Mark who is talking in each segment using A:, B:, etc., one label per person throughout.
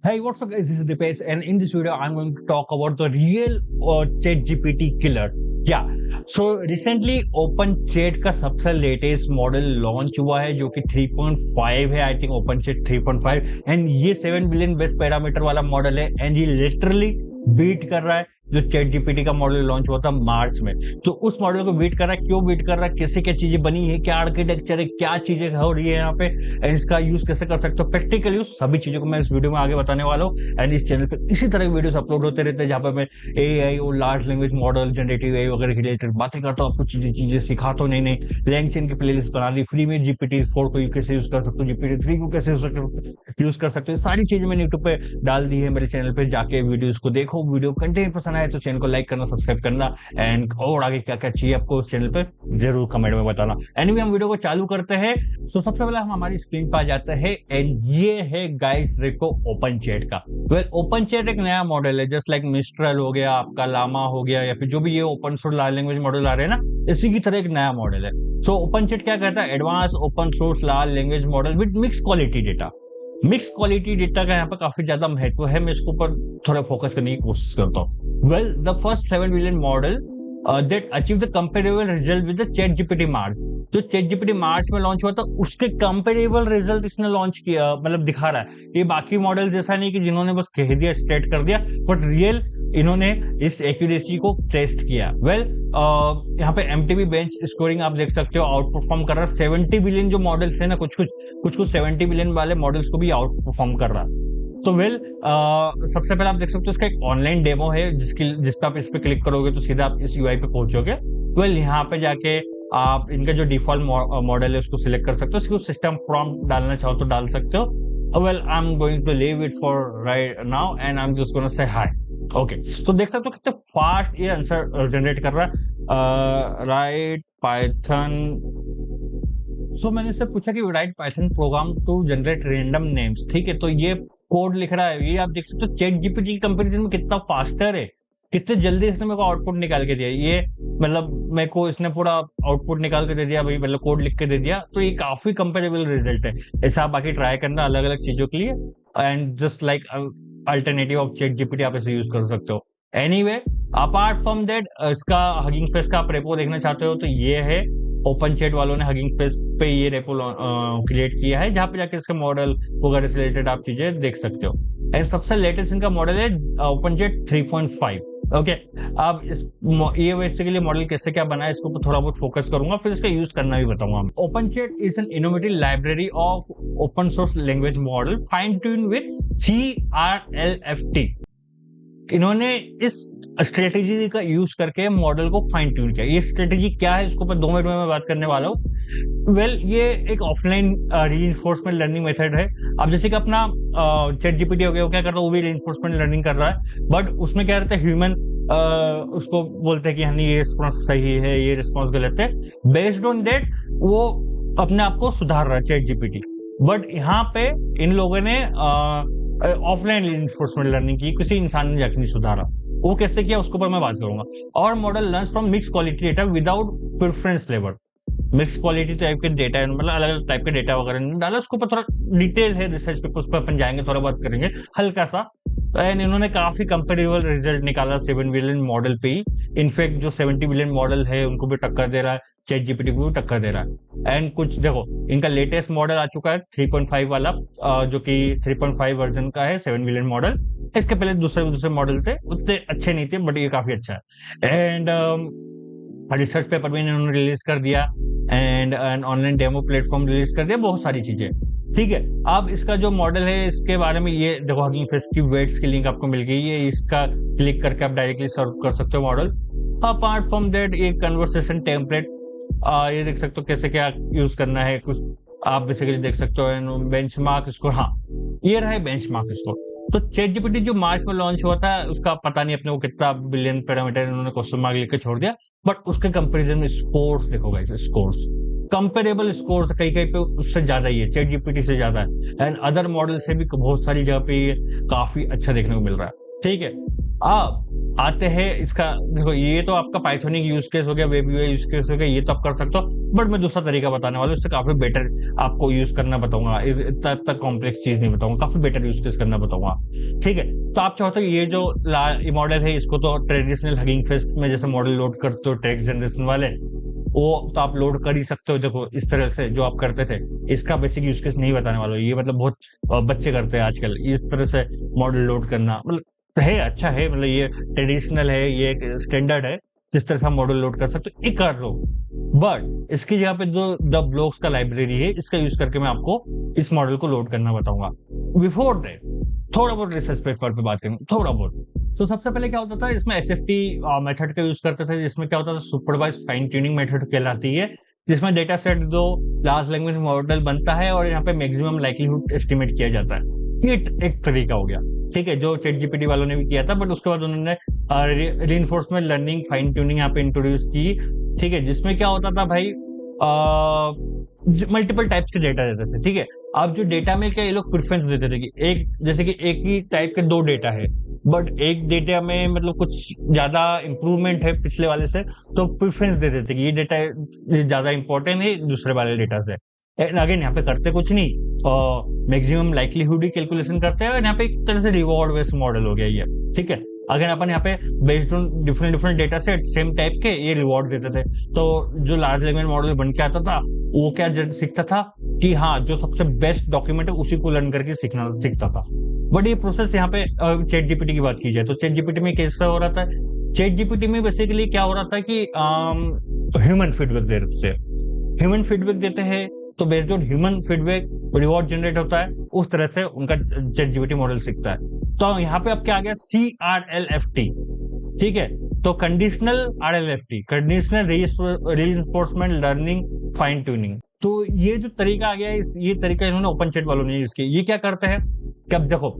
A: Hey, what's up guys? This is Dipesh and in this video I'm going to talk about the real ChatGPT killer. Yeah. So recently OpenChat का सबसे latest model launch हुआ है जो कि 3.5 है, I think OpenChat 3.5 and ये 7 billion best parameter वाला model है एंड ये लिटरली बीट कर रहा है जो चैट जीपीटी का मॉडल लॉन्च हुआ था मार्च में। तो उस मॉडल को बीट कर रहा है, क्यों बीट कर रहा है, कैसे क्या चीजें बनी है, क्या आर्किटेक्चर है, क्या चीजें हो रही है यहाँ पे एंड इसका यूज कैसे कर सकते हो, प्रैक्टिकल यूज, सभी चीजों को मैं इस वीडियो में आगे बताने वाला हूँ। एंड इस चैनल पे इसी तरह के वीडियोस अपलोड होते रहते हैं जहाँ पे मैं एआई और large language model, generative AI वगैरह के रिलेटेड बातें करता हूँ, आपको चीजें सिखाता हूँ, नई नई लैंगचेन की प्लेलिस्ट बना ली फ्री में, GPT-4 को कैसे यूज कर सकते हो, GPT-3 को कैसे यूज कर सकते हो, सारी चीजें मैंने यूट्यूब पे डाल दी है। मेरे चैनल पे जाके वीडियोस को देखो, वीडियो कंटेंट पसंद आए तो चैनल को लाइक करना, सब्सक्राइब करना एंड और आगे क्या क्या चाहिए आपको उस चैनल पे जरूर कमेंट में बताना। एनीवे हम वीडियो को चालू करते हैं। सो सबसे पहले हम हमारी स्क्रीन पर आ जाते हैं एंड ये है गाइस रेको ओपनचैट का। वेल ओपनचैट एक नया मॉडल है, जस्ट लाइक मिस्ट्रल हो गया, आपका लामा हो गया, या फिर जो भी ये open source large language model आ रहे हैं ना, इसी की तरह एक नया मॉडल है। सो ओपनचैट क्या कहता है, advance open source large language model with mix quality data. Mix quality data का यहाँ पर काफी ज्यादा महत्व है, मैं इसके ऊपर थोड़ा फोकस करने की कोशिश करता हूँ। Well the first 7 billion model that achieve the comparable result with the ChatGPT March। जो ChatGPT मार्च में लॉन्च हुआ था उसके कंपेरेबल रिजल्ट इसने लॉन्च किया, मतलब दिखा रहा है। ये बाकी मॉडल जैसा नहीं कि जिन्होंने बस कह दिया, स्टेट कर दिया, बट रियल इन्होंने इस एक्यूरेसी को टेस्ट किया। वेल यहाँ पे MTB बेंच स्कोरिंग आप देख सकते हो, आउट परफॉर्म कर रहा है 70 बिलियन जो मॉडल्स है ना, कुछ 70 बिलियन वाले मॉडल्स को भी आउट परफॉर्म कर रहा है। तो वेल सबसे पहले आप देख सकते हो इसका एक ऑनलाइन डेमो है जिस पे आप इस पे क्लिक करोगे तो सीधा आप इस यूआई पे पहुंचोगे। वेल यहाँ पे जाके आप इनका जो डिफॉल्ट मॉडल है उसको सिलेक्ट कर सकते हो, इसको सिस्टम प्रॉम्प्ट डालना चाहो तो डाल सकते हो। Well I am going to leave it for right now and I am just gonna say hi. Okay, तो देख सकते हो कितने फास्ट ये आंसर जनरेट कर रहा है। राइट पाइथन, सो मैंने इससे पूछा कि write Python program to generate random names, ठीक है, तो ये कोड लिख रहा है। ये आप देख सकते हो चैट जीपीटी की कंपैरिजन में कितना फास्टर है, कितने जल्दी इसने मेरे को आउटपुट निकाल के दिया। ये मतलब मेरे को इसने पूरा आउटपुट निकाल के दे दिया भाई, मतलब कोड लिख के दे दिया, तो ये काफी कंपेरेबल रिजल्ट है। ऐसा आप बाकी ट्राई करना अलग अलग चीजों के लिए and just like alternative of chat GPT आप इसे यूज कर सकते हो। एनीवे अपार्ट फ्रॉम दैट, इसका हगिंग फेस का आप रेपो देखना चाहते हो तो ये है, ओपनचैट वालों ने हगिंग फेस पे ये रेपो क्रिएट किया है जहां पे जाके इसके मॉडल वगैरह से रिलेटेड आप चीजें देख सकते हो। एंड सबसे लेटेस्ट इनका मॉडल है ओपनचैट 3.5। ओके, अब ये बेसिकली मॉडल कैसे क्या बना है इसके ऊपर थोड़ा बहुत फोकस करूंगा, फिर इसका यूज करना भी बताऊंगा। OpenChat is an innovative library of open source language model fine tune with CRLFT। इन्होंने इस स्ट्रेटेजी का यूज करके मॉडल को फाइन ट्यून किया। ये स्ट्रेटेजी क्या है इसके ऊपर 2 मिनट में मैं बात करने वाला हूँ। वेल ये एक ऑफलाइन रीइंफोर्समेंट लर्निंग मेथड है। अब जैसे कि अपना चैट जीपीटी हो गया, वो क्या करता है, वो भी रीइंफोर्समेंट लर्निंग कर रहा है, बट उसमें क्या रहता है, ह्यूमन उसको बोलते हैं कि हाँ ये रिस्पॉन्स सही है, ये रिस्पॉन्स गलत है, बेस्ड ऑन दैट वो अपने आप को सुधार रहा है चैट जीपीटी। बट यहाँ पे इन लोगों ने ऑफलाइन इन्फोर्समेंट लर्निंग की, किसी इंसान ने जाके नहीं सुधारा। वो कैसे किया उसके ऊपर मैं बात करूंगा। और model learns from mix quality data without preference level. Mix quality type के डेटा, मतलब अलग अलग टाइप के डेटा वगैरह डाला, उसके ऊपर थोड़ा डिटेल है रिसर्च पेपर, उस पर अपन जाएंगे, थोड़ा बात करेंगे हल्का सा। एंड इन्होंने काफी कंपेरेबल रिजल्ट निकाला 7 बिलियन मॉडल पे ही। इनफैक्ट जो 70 बिलियन मॉडल है उनको भी टक्कर दे रहा है, चैट जीपीटी को भी टक्कर दे रहा है। एंड कुछ देखो इनका लेटेस्ट मॉडल आ चुका है 3.5 वाला, जो कि 3.5 वर्जन का है, 7 बिलियन मॉडल। इसके पहले दूसरे मॉडल थे, उतने अच्छे नहीं थे, बट ये काफी अच्छा है। एंड रिसर्च पेपर भी इन्होंने रिलीज कर दिया and online demo platform release कर दिया, बहुत सारी चीजें, ठीक है। अब इसका जो मॉडल है इसके बारे में ये देखो, हगिंग फेस की वेट्स की लिंक आपको मिल गई है, इसका क्लिक करके आप डायरेक्टली सर्व कर सकते हो मॉडल। अपार्ट फ्रॉम दैट ये कन्वर्सेशन टेम्पलेट, ये देख सकते हो कैसे क्या यूज करना है, कुछ आप बेसिकली देख सकते हो। बेंचमार्क इसको, हाँ ये रहा है बेंचमार्क इसको। तो चैट जीपीटी जो मार्च में लॉन्च हुआ था उसका पता नहीं अपने को कितना बिलियन पैरामीटर इन्होंने क्वेश्चन मार्क लिख के छोड़ दिया, बट उसके कंपैरिजन में स्कोर्स देखो गाइस, स्कोर्स कंपेरेबल स्कोर्स कहीं कहीं पे उससे ज्यादा ही है, चैट जीपीटी से ज्यादा है। एंड अदर मॉडल से भी बहुत सारी जगह पे ये काफी अच्छा देखने को मिल रहा है, ठीक है। अब आते हैं इसका, देखो ये तो आपका पाइथोनिक यूज केस हो गया, वेब यूआई यूज केस हो गया, ये तो आप कर सकते हो, बट मैं दूसरा तरीका बताने वाला हूँ, इससे काफी बेटर आपको यूज करना बताऊंगा, इतना कॉम्प्लेक्स चीज नहीं बताऊंगा, काफी बेटर यूज केस करना बताऊंगा। ठीक है, तो आप चाहो तो ये जो मॉडल है इसको तो ट्रेडिशनल हगिंग फेस में जैसे मॉडल लोड करते हो टेक्स्ट जनरेशन वाले, वो तो आप लोड कर ही सकते हो, देखो इस तरह से जो आप करते थे। इसका बेसिक यूज केस नहीं बताने वाला हूँ, ये मतलब बहुत बच्चे करते हैं आजकल इस तरह से मॉडल लोड करना, मतलब है अच्छा है, मतलब ये ट्रेडिशनल है, ये एक स्टैंडर्ड है जिस तरह से हम मॉडल लोड कर सकते हो, ये कर लो। बट इसकी जगह पे जो द ब्लॉक्स का लाइब्रेरी है इसका यूज करके मैं आपको इस मॉडल को लोड करना बताऊंगा। बिफोर दैट थोड़ा बहुत रिसर्च पेपर पे बात करेंगे, थोड़ा बहुत। तो सबसे पहले क्या होता था, इसमें एसएफटी मेथड का यूज करते थे, जिसमें क्या होता था सुपरवाइज फाइन ट्यूनिंग मेथड कहलाती है, जिसमें डेटा सेट जो लार्ज लैंग्वेज मॉडल बनता है और यहाँ पे मैक्सिमम लाइक्लीहुड एस्टिमेट किया जाता है। ये एक तरीका हो गया, ठीक है, जो चैट जीपीटी वालों ने भी किया था, बट उसके बाद उन्होंने रीइंफोर्समेंट लर्निंग फाइन ट्यूनिंग यहाँ पे इंट्रोड्यूस की। ठीक है, जिसमें क्या होता था भाई, मल्टीपल टाइप्स के डेटा देते थे। ठीक है, अब जो डेटा में क्या ये लोग प्रेफरेंस देते थे कि एक, जैसे कि एक ही टाइप के दो डेटा है, बट एक डेटा में मतलब कुछ ज्यादा इंप्रूवमेंट है पिछले वाले से, तो प्रेफरेंस दे देते कि ये डेटा ज्यादा इंपॉर्टेंट है दूसरे वाले डेटा से। अगेन यहाँ पे करते कुछ नहीं, मैक्सिमम लाइक्लीहुड ही कैलकुलेशन करते हैं, और यहाँ पे एक तरह से रिवॉर्ड बेस्ड मॉडल हो गया ये। ठीक है, अगर अपन यहाँ पे based on different different data set same type के ये रिवॉर्ड देते थे, तो जो लार्ज लैंग्वेज मॉडल बन के आता था वो क्या सीखता था कि हाँ जो सबसे बेस्ट डॉक्यूमेंट है उसी को लर्न करके सीखता था। बट ये प्रोसेस यहाँ पे चैट जीपीटी की बात की जाए तो चैट जीपीटी में कैसा हो रहा था, चैट जीपीटी में बेसिकली क्या हो रहा था कि ह्यूमन फीडबैक दे रहे थे, ह्यूमन फीडबैक देते हैं, तो based on human feedback reward generate होता है, उस तरह से उनका चैट जीपीटी मॉडल सीखता है। तो यहाँ पे अब क्या आ गया, CRLFT। ठीक है, तो conditional RLFT, conditional reinforcement learning fine tuning. तो ये जो तरीका आ गया है, ये तरीका इन्होंने ओपन चैट वालों ने यूज किया। ये क्या करते हैं कि अब देखो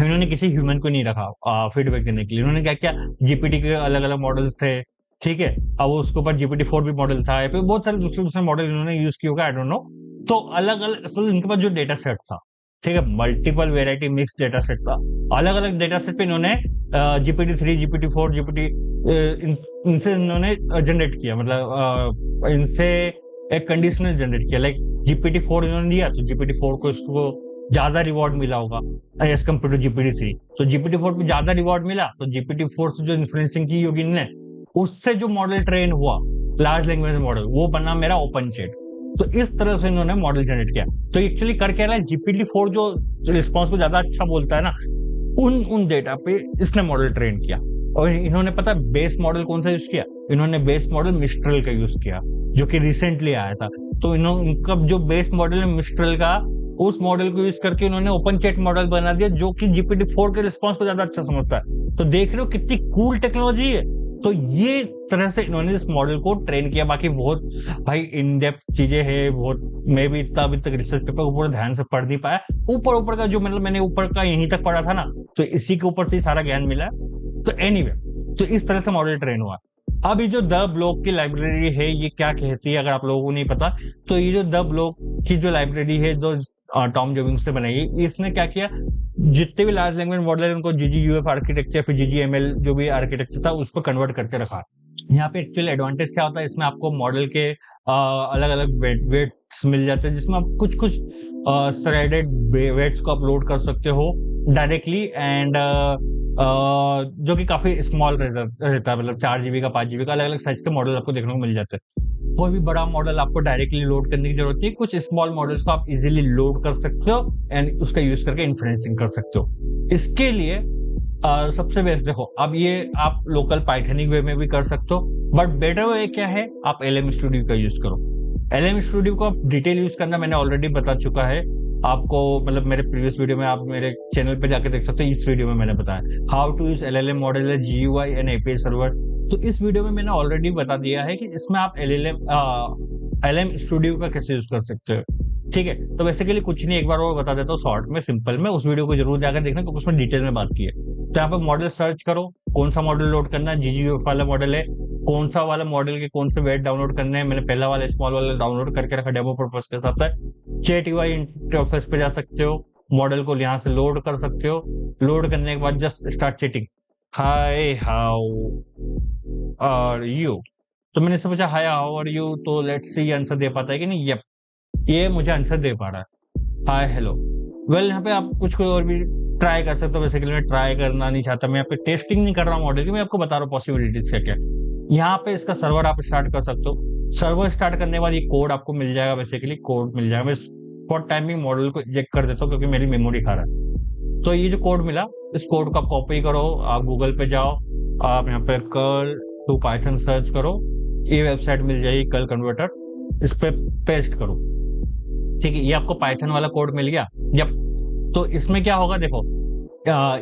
A: इन्होंने किसी ह्यूमन को नहीं रखा फीडबैक देने के लिए, इन्होंने क्या किया, जीपीटी के अलग अलग मॉडल्स थे, ठीक है, अब उसके ऊपर GPT-4 भी मॉडल था, या फिर बहुत सारे दूसरे दूसरे मॉडल इन्होंने यूज किया होगा, आई डोंट नो। तो अलग अलग, तो इनके पास जो डेटा सेट था, ठीक है, multiple variety mix data set था, अलग अलग डेटा सेट पे इन्होंने GPT-3 GPT-4 जीपीटी इनसे इन्होंने जनरेट किया, मतलब इनसे एक कंडीशनल जनरेट किया, लाइक GPT-4 इन्होंने दिया तो GPT-4 को इसको ज्यादा रिवॉर्ड मिला होगा एज कम्पेयर टू GPT-3, तो GPT-4 पे ज्यादा रिवॉर्ड मिला, तो GPT-4 से जो इन्फ्लुएंसिंग की होगी इनने, उससे जो मॉडल ट्रेन हुआ लार्ज लैंग्वेज मॉडल, वो बना मेरा ओपन चैट। तो इस तरह से इन्होंने मॉडल जनरेट किया। तो एक्चुअली कर क्या रहा है, GPT-4 जो रिस्पॉन्स को ज्यादा अच्छा बोलता है ना, उन उन डेटा पे इसने मॉडल ट्रेन किया। और इन्होंने पता बेस मॉडल कौन सा यूज किया, इन्होंने बेस मॉडल मिस्ट्रल का यूज किया, जो कि रिसेंटली आया था। तो इन्होंने उनका जो बेस मॉडल है मिस्ट्रल का, उस मॉडल को यूज करके उन्होंने ओपन चैट मॉडल बना दिया, जो कि GPT-4 के रिस्पॉन्स को ज्यादा अच्छा समझता है। तो देख रहे हो कितनी कूल टेक्नोलॉजी है। तो ये तरह से इन्होंने इस मॉडल को ट्रेन किया। बाकी बहुत भाई इन डेप्थ चीजें हैं, बहुत मैं भी इतना अभी तक रिसर्च पेपर को पूरा ध्यान से पढ़ नहीं पाया, ऊपर ऊपर का जो मतलब मैंने ऊपर का यहीं तक पढ़ा था ना, तो इसी के ऊपर से सारा ज्ञान मिला। तो एनीवे, तो इस तरह से मॉडल ट्रेन हुआ। अब ये जो द ब्लॉक की लाइब्रेरी है ये क्या कहती है, अगर आप लोगों को नहीं पता, तो ये जो द ब्लॉक की जो लाइब्रेरी है जो टॉम जॉबिन्स ने बनाई है, इसने क्या किया, जितने भी लार्ज लैंग्वेज मॉडल है उनको GGUF आर्किटेक्चर फिर GGML जो भी आर्किटेक्चर था उसको कन्वर्ट करके रखा। यहाँ पे एक्चुअल एडवांटेज क्या होता है, इसमें आपको मॉडल के अलग अलग वेट्स मिल जाते हैं, जिसमें आप कुछ कुछ थ्रेडेड वेट्स को अपलोड कर सकते हो डायरेक्टली, एंड जो कि काफी स्मॉल रहता है, मतलब 4 GB का 5 GB का अलग अलग साइज के मॉडल आपको देखने को मिल जाते हैं। कोई भी बड़ा मॉडल आपको डायरेक्टली लोड करने की जरूरत नहीं, कुछ स्मॉल मॉडल्स को आप इजीली लोड कर सकते हो एंड उसका यूज करके इन्फ्लुएंसिंग कर सकते हो। इसके लिए सबसे बेस्ट देखो, अब ये आप लोकल पाइथनिक वे में भी कर सकते हो, बट बेटर वे क्या है, आप LM स्टूडियो का यूज करो। LM स्टूडियो को आप डिटेल यूज करना मैंने ऑलरेडी बता चुका है आपको, मतलब मेरे प्रीवियस वीडियो में, आप मेरे चैनल पे जाके देख सकते हो, इस वीडियो में मैंने बताया how to use LLM model, GUI and API server. तो इस वीडियो में मैंने ऑलरेडी बता दिया है कि इसमें आप LM स्टूडियो का कैसे यूज कर सकते हो। ठीक है, तो बेसिकली कुछ नहीं, एक बार और बता देता हूँ शॉर्ट में सिंपल में, उस वीडियो को जरूर जाकर देखना क्योंकि उसमें डिटेल में बात की है। तो यहाँ पे मॉडल सर्च करो, कौन सा मॉडल लोड करना है, GGUF वाला मॉडल है, कौन सा वाला मॉडल के कौन से वेट डाउनलोड करने हैं, मैंने पहला वाला स्मॉल वाला डाउनलोड करके रखा डेमो पर्पस के हिसाब से। चैट UI इंटरफेस पे जा सकते हो, मॉडल को यहाँ से लोड कर सकते हो, लोड करने के बाद just start chatting, hi how are you. तो मैंने इससे पूछा हाय हाउ आर यू, तो लेट्स सी ये आंसर दे पाता है कि नहीं। यप, ये मुझे आंसर दे पा रहा है, हाय हेलो। वेल यहाँ पे आप कुछ कोई और भी ट्राई कर सकते हो। बेसिकली मैं ट्राई करना नहीं चाहता, मैं यहाँ पे टेस्टिंग नहीं कर रहा हूँ मॉडल की, मैं आपको बता रहा हूँ पॉसिबिलिटीज क्या क्या। यहाँ पे इसका सर्वर आप स्टार्ट कर सकते हो। सर्वर स्टार्ट करने के बाद ये कोड आपको मिल जाएगा, बेसिकली कोड मिल जाएगा। मैं फॉर टाइमिंग मॉडल को इजेक्ट कर देता हूँ क्योंकि मेरी मेमोरी खा रहा है। तो ये जो कोड मिला, इस कोड को आप कॉपी करो, आप गूगल पे जाओ, आप यहाँ पे कर्ल टू पाइथन सर्च करो, ये वेबसाइट मिल जाएगी कर्ल कन्वर्टर, इस पे पेस्ट करो। ठीक है, ये आपको पाइथन वाला कोड मिल गया। जब तो इसमें क्या होगा देखो,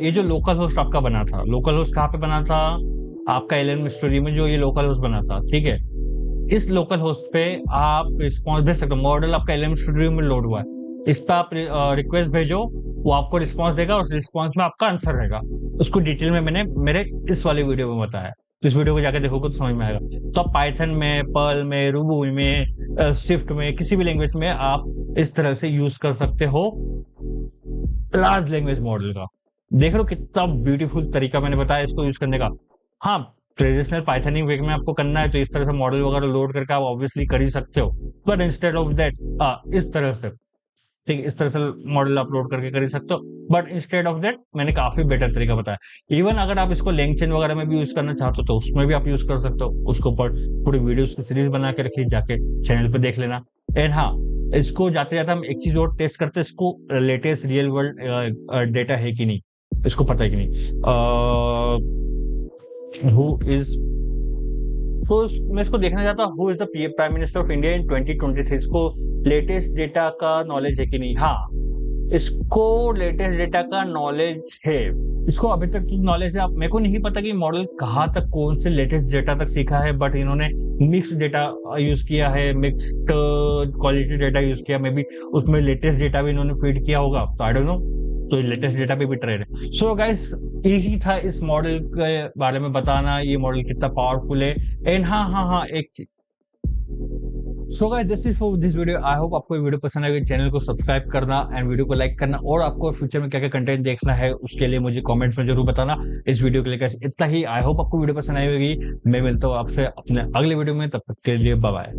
A: ये जो लोकल होस्ट आपका बना था, लोकल होस्ट कहाँ पे बना था, आपका एलएम स्टोरी में जो ये लोकल होस्ट बना था, ठीक है। इस लोकल होस्ट पे आप रिस्पॉन्स भेज सकते हो। मॉडल आपका एलएम स्टूडियो में लोड हुआ है, इस पे आप रिक्वेस्ट भेजो, वो आपको रिस्पॉन्स देगा, उस रिस्पॉन्स में आपका आंसर रहेगा। उसको डिटेल में मैंने मेरे इस वाले वीडियो में बताया, तो इस वीडियो को जाकर देखोगे तो समझ में आएगा। तो आप पाइथन में, पर्ल में, रूबी में, स्विफ्ट में, किसी भी लैंग्वेज में आप इस तरह से यूज कर सकते हो लार्ज लैंग्वेज मॉडल का। देख लो कितना ब्यूटीफुल तरीका मैंने बताया इसको यूज करने का। हाँ, ट्रेडिशनल पाइथनिंग वे में आपको करना है तो इस तरह से मॉडल वगैरह लोड करके आप ऑब्वियसली कर ही सकते हो, बट इंस्टेड ऑफ दैट इस तरह से, ठीक है, इस तरह से मॉडल अपलोड करके कर ही सकते हो। बट इंस्टेड ऑफ दैट मैंने काफी बेटर तरीका बताया। इवन अगर आप इसको लैंगचेन वगैरह में भी यूज करना चाहते हो तो उसमें भी आप यूज कर सकते हो। उसके ऊपर पूरी वीडियोस की सीरीज बना के रखी, जाके चैनल पे देख लेना। एंड हाँ, इसको जाते जाते हम एक चीज और टेस्ट करते हैं, इसको लेटेस्ट रियल वर्ल्ड डेटा है कि नहीं, इसको पता है कि नहीं। हु इज तो मैं इसको देखना चाहता हूँ, who is the prime minister of India in 2023। इसको लेटेस्ट डेटा का नॉलेज है कि नहीं। हाँ, इसको लेटेस्ट डेटा का नॉलेज है, इसको अभी तक नॉलेज है। आप, मेरे को नहीं पता कि मॉडल कहाँ तक कौन से लेटेस्ट डेटा तक सीखा है, बट इन्होंने मिक्स डेटा यूज किया है, मिक्स्ड क्वालिटी डेटा यूज किया, मे बी उसमें लेटेस्ट डेटा भी इन्होंने फीड किया होगा, तो आई डोंट नो। तो लेटेस्ट डेटा पे भी ट्रेड है। सो गाइस, यही था इस मॉडल के बारे में बताना, ये मॉडल कितना पावरफुल है। एंड हाँ हाँ हाँ, एक चीज, so guys this is for this video. I hope आपको वीडियो पसंद आएगी, चैनल को सब्सक्राइब करना एंड वीडियो को लाइक करना, और आपको फ्यूचर में क्या क्या कंटेंट देखना है उसके लिए मुझे कमेंट्स में जरूर बताना। इस वीडियो के लिए इतना ही। आई होप आपको वीडियो पसंद आई होगी। मैं मिलता हूँ आपसे अपने अगले वीडियो में, तब तक के लिए बाय बाय।